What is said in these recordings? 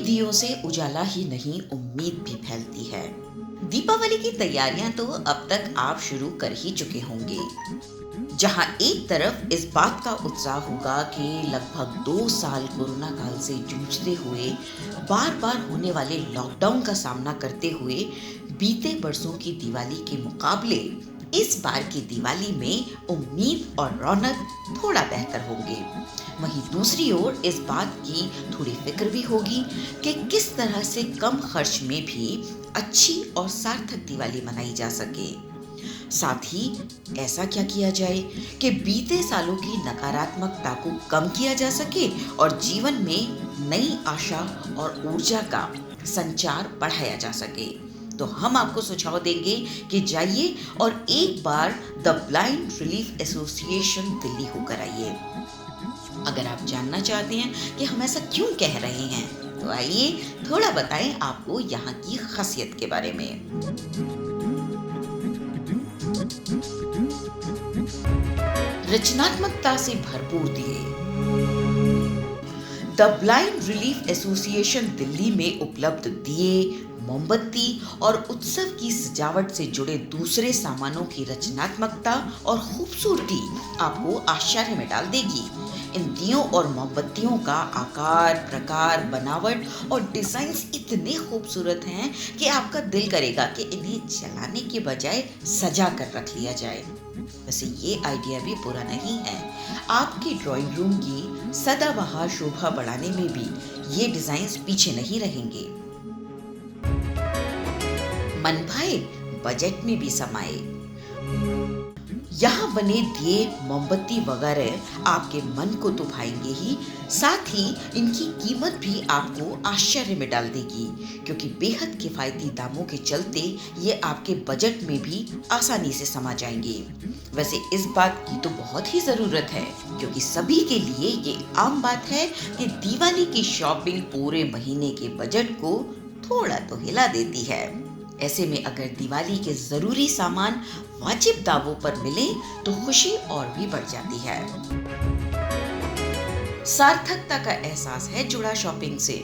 दियों से उजाला ही नहीं, उम्मीद भी फैलती है। दीपावली की तैयारियां तो अब तक आप शुरू कर ही चुके होंगे, जहां एक तरफ इस बात का उत्साह होगा कि लगभग 2 साल कोरोना काल से जूझते हुए, बार बार होने वाले लॉकडाउन का सामना करते हुए बीते बरसों की दिवाली के मुकाबले इस बार की दिवाली में उम्मीद और रौनक थोड़ा बेहतर होंगे। वहीं दूसरी ओर इस बात की थोड़ी फिक्र भी होगी कि किस तरह से कम खर्च में भी अच्छी और सार्थक दिवाली मनाई जा सके। साथ ही ऐसा क्या किया जाए कि बीते सालों की नकारात्मकता को कम किया जा सके और जीवन में नई आशा और ऊर्जा का संचार बढ़ाया जा सके। तो हम आपको सुझाव देंगे कि जाइए और एक बार the blind relief association Delhi होकर आइए। अगर आप जानना चाहते हैं कि हम ऐसा क्यों कह रहे हैं, तो आइए थोड़ा बताएं आपको यहाँ की खासियत के बारे में। रचनात्मकता से भरपूर दिए। The blind relief association Delhi में उपलब्ध दिए, मोमबत्ती और उत्सव की सजावट से जुड़े दूसरे सामानों की रचनात्मकता और खूबसूरती आपको आश्चर्य में डाल देगी। इन दियों और मोमबत्तियों का आकार, प्रकार, बनावट और डिजाइन्स इतने खूबसूरत हैं कि आपका दिल करेगा कि इन्हें जलाने के बजाय सजा कर रख लिया जाए। वैसे ये आइडिया भी बुरा नहीं है। आपकी ड्राइंग रूम की सदाबहार शोभा बढ़ाने में भी ये डिजाइन्स पीछे नहीं रहेंगे। मन भाए, बजट में भी समाये। यहाँ बने दिए, मोमबत्ती वगैरह आपके मन को तो भाएंगे ही, साथ ही इनकी कीमत भी आपको आश्चर्य में डाल देगी, क्योंकि बेहद किफायती दामों के चलते ये आपके बजट में भी आसानी से समा जाएंगे। वैसे इस बात की तो बहुत ही जरूरत है, क्योंकि सभी के लिए ये आम बात है कि दिवाली की शॉपिंग पूरे महीने के बजट को थोड़ा तो हिला देती है। ऐसे में अगर दिवाली के जरूरी सामान वाजिब दामों पर मिले तो खुशी और भी बढ़ जाती है। सार्थकता का एहसास है जुड़ा शॉपिंग से।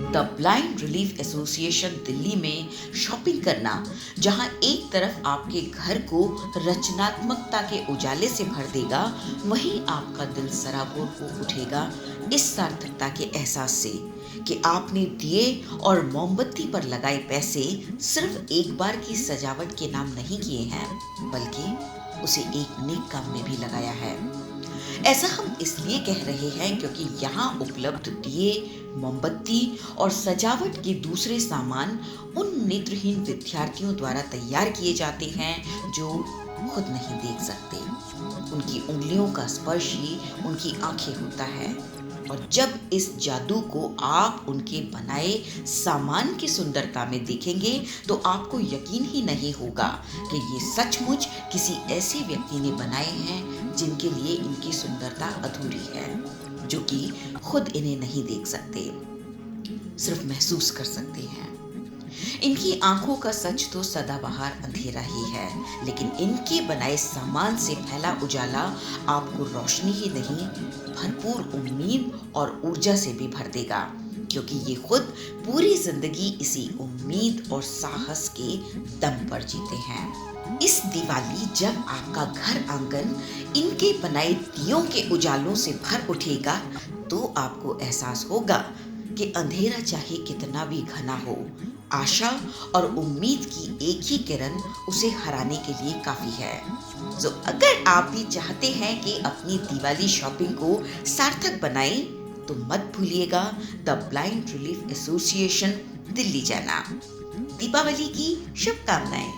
The blind relief association Delhi में शॉपिंग करना, जहां एक तरफ आपके घर को रचनात्मकता के उजाले से भर देगा, वहीं आपका दिल सराबोर हो उठेगा इस सार्थकता के एहसास से कि आपने दिए और मोमबत्ती पर लगाए पैसे सिर्फ एक बार की सजावट के नाम नहीं किए हैं, बल्कि उसे एक नेक काम में भी लगाया है। ऐसा हम इसलिए कह रहे हैं क्योंकि यहाँ उपलब्ध दिए, मोमबत्ती और सजावट के दूसरे सामान उन नेत्रहीन विद्यार्थियों द्वारा तैयार किए जाते हैं जो खुद नहीं देख सकते। उनकी उंगलियों का स्पर्श ही उनकी आंखें होता है, और जब इस जादू को आप उनके बनाए सामान की सुंदरता में देखेंगे तो आपको यकीन ही नहीं होगा कि ये सचमुच किसी ऐसे व्यक्ति ने बनाए हैं जिनके लिए इनकी सुंदरता अधूरी है, जो कि खुद इन्हें नहीं देख सकते, सिर्फ महसूस कर सकते हैं। इनकी आंखों का सच तो सदाबहार अंधेरा ही है, लेकिन इनके बनाए सामान से फैला उजाला आपको रोशनी ही नहीं, भरपूर उम्मीद और ऊर्जा से भी भर देगा, क्योंकि ये खुद पूरी जिंदगी इसी उम्मीद और साहस के दम पर जीते हैं। इस दिवाली जब आपका घर आंगन इनके बनाए दियों के उजालों से भर उठेगा, तो आपको एहसास होगा कि अंधेरा चाहे कितना भी घना हो, आशा और उम्मीद की एक ही किरण उसे हराने के लिए काफी है। तो अगर आप भी चाहते हैं कि अपनी दिवाली शॉपिंग को सार्थक बनाएं, तो मत भूलिएगा the blind relief association Delhi जाना। दीपावली की शुभकामनाएं।